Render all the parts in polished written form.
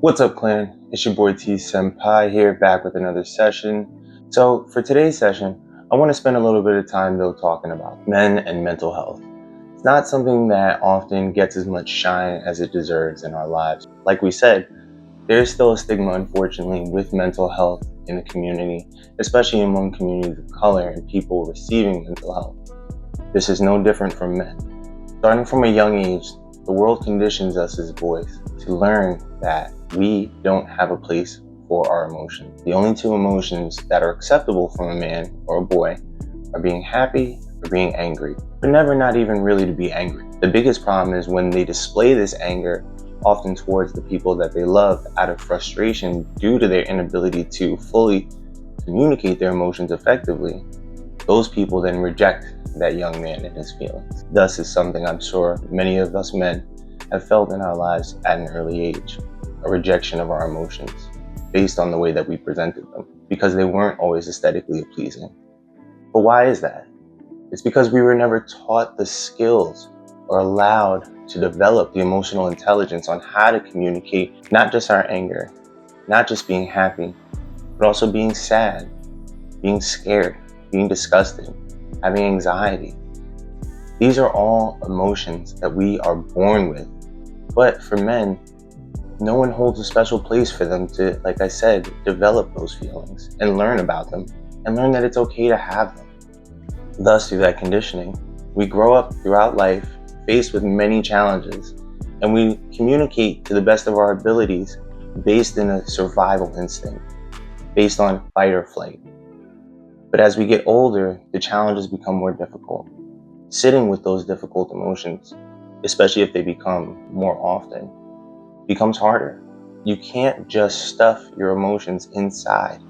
What's up, clan? It's your boy T Senpai here, back with another session. So, for today's session, I want to spend a little bit of time though talking about men and mental health. It's not something that often gets as much shine as it deserves in our lives. Like we said, there's still a stigma, unfortunately, with mental health in the community, especially among communities of color and people receiving mental health. This is no different from men. Starting from a young age, the world conditions us as boys to learn that we don't have a place for our emotions. The only two emotions that are acceptable from a man or a boy are being happy or being angry, but never not even really to be angry. The biggest problem is when they display this anger often towards the people that they love out of frustration due to their inability to fully communicate their emotions effectively. Those people then reject that young man and his feelings. Thus is something I'm sure many of us men have felt in our lives at an early age, a rejection of our emotions based on the way that we presented them, because they weren't always aesthetically pleasing. But why is that? It's because we were never taught the skills or allowed to develop the emotional intelligence on how to communicate not just our anger, not just being happy, but also being sad, being scared, being disgusted, having anxiety. These are all emotions that we are born with. But for men, no one holds a special place for them to, like I said, develop those feelings and learn about them and learn that it's okay to have them. Thus, through that conditioning, we grow up throughout life faced with many challenges, and we communicate to the best of our abilities based in a survival instinct, based on fight or flight. But as we get older, the challenges become more difficult. Sitting with those difficult emotions, especially if they become more often, becomes harder. You can't just stuff your emotions inside.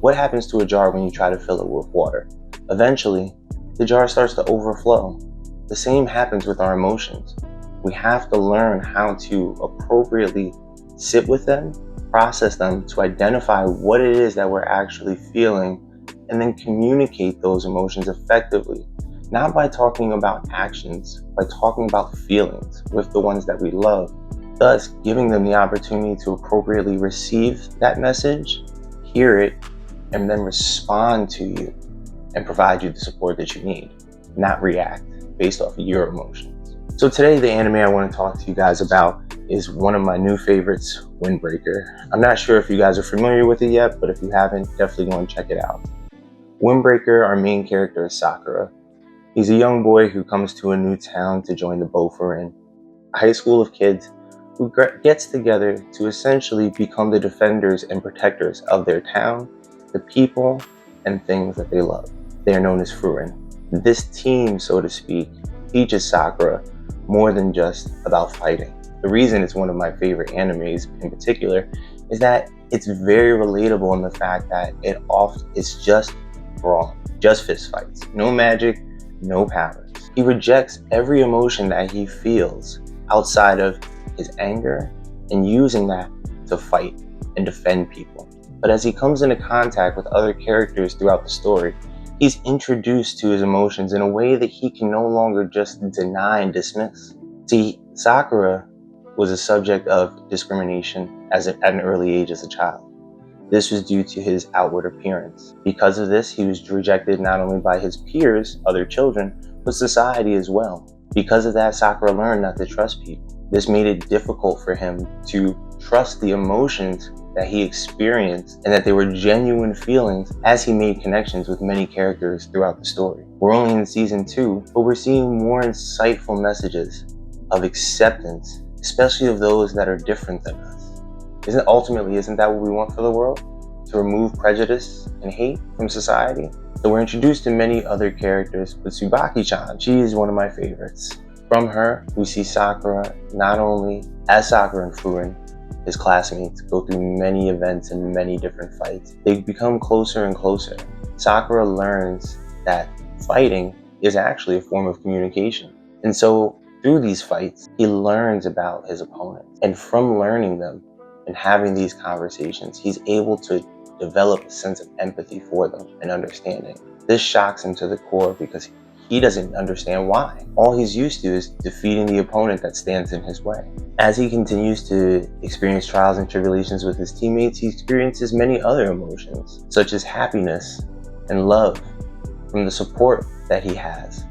What happens to a jar when you try to fill it with water? Eventually, the jar starts to overflow. The same happens with our emotions. We have to learn how to appropriately sit with them, process them to identify what it is that we're actually feeling, and then communicate those emotions effectively. Not by talking about actions, by talking about feelings with the ones that we love, thus giving them the opportunity to appropriately receive that message, hear it, and then respond to you and provide you the support that you need, not react based off of your emotions. So today, the anime I want to talk to you guys about is one of my new favorites, Windbreaker. I'm not sure if you guys are familiar with it yet, but if you haven't, definitely go and check it out. Windbreaker, our main character, is Sakura. He's a young boy who comes to a new town to join the Bofur, a high school of kids who gets together to essentially become the defenders and protectors of their town, the people, and things that they love. They are known as Furin. This team, so to speak, teaches Sakura more than just about fighting. The reason it's one of my favorite animes in particular is that it's very relatable in the fact that it's just brawl, just fist fights, no magic, no powers. He rejects every emotion that he feels outside of his anger and using that to fight and defend people. But as he comes into contact with other characters throughout the story, he's introduced to his emotions in a way that he can no longer just deny and dismiss. See, Sakura was a subject of discrimination at an early age as a child. This was due to his outward appearance. Because of this, he was rejected not only by his peers, other children, but society as well. Because of that, Sakura learned not to trust people. This made it difficult for him to trust the emotions that he experienced and that they were genuine feelings as he made connections with many characters throughout the story. We're only in season 2, but we're seeing more insightful messages of acceptance, especially of those that are different than us. Isn't that what we want for the world? To remove prejudice and hate from society? So we're introduced to many other characters, but Tsubaki-chan, she is one of my favorites. From her, we see Sakura not only as Sakura and Furin, his classmates, go through many events and many different fights. They become closer and closer. Sakura learns that fighting is actually a form of communication. And so through these fights, he learns about his opponents. And from learning them and having these conversations, he's able to develop a sense of empathy for them and understanding. This shocks him to the core because he doesn't understand why. All he's used to is defeating the opponent that stands in his way. As he continues to experience trials and tribulations with his teammates, he experiences many other emotions, such as happiness and love from the support that he has.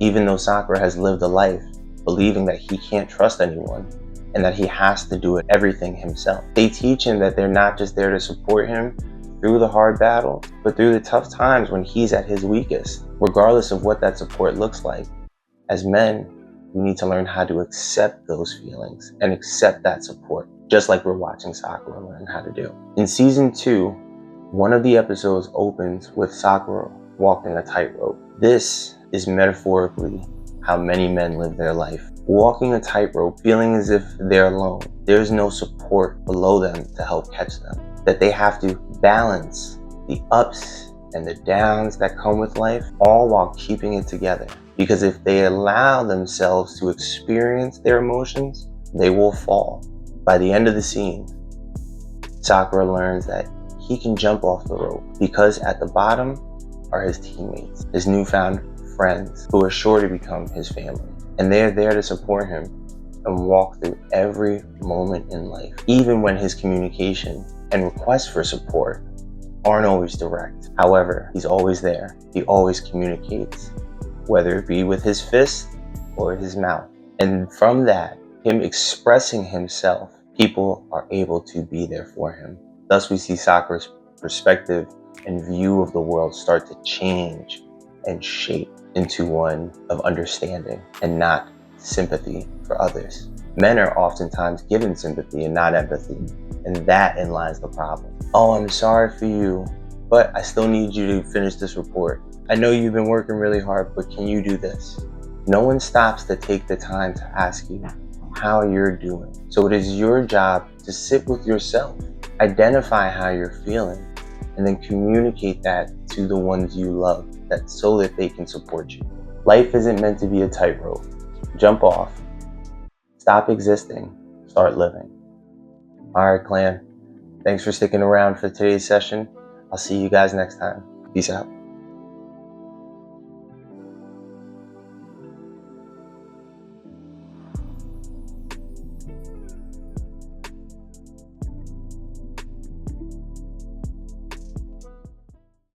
Even though Sakura has lived a life believing that he can't trust anyone and that he has to do everything himself. They teach him that they're not just there to support him through the hard battle, but through the tough times when he's at his weakest, regardless of what that support looks like. As men, we need to learn how to accept those feelings and accept that support, just like we're watching Sakura learn how to do. In season 2, one of the episodes opens with Sakura walking a tightrope. This is metaphorically how many men live their life. Walking a tightrope, feeling as if they're alone. There's no support below them to help catch them. That they have to balance the ups and the downs that come with life, all while keeping it together. Because if they allow themselves to experience their emotions, they will fall. By the end of the scene, Sakura learns that he can jump off the rope because at the bottom are his teammates, his newfound friends who are sure to become his family. And they're there to support him and walk through every moment in life, even when his communication and requests for support aren't always direct. However, he's always there. He always communicates, whether it be with his fist or his mouth. And from that, him expressing himself, people are able to be there for him. Thus, we see Sakura's perspective and view of the world start to change and shape into one of understanding and not sympathy for others. Men are oftentimes given sympathy and not empathy, and that lies the problem. Oh, I'm sorry for you, but I still need you to finish this report. I know you've been working really hard, but can you do this? No one stops to take the time to ask you how you're doing. So it is your job to sit with yourself, identify how you're feeling, and then communicate that to the ones you love, so that they can support you. Life isn't meant to be a tightrope. Jump off, stop existing, start living. All right, clan. Thanks for sticking around for today's session. I'll see you guys next time. Peace out.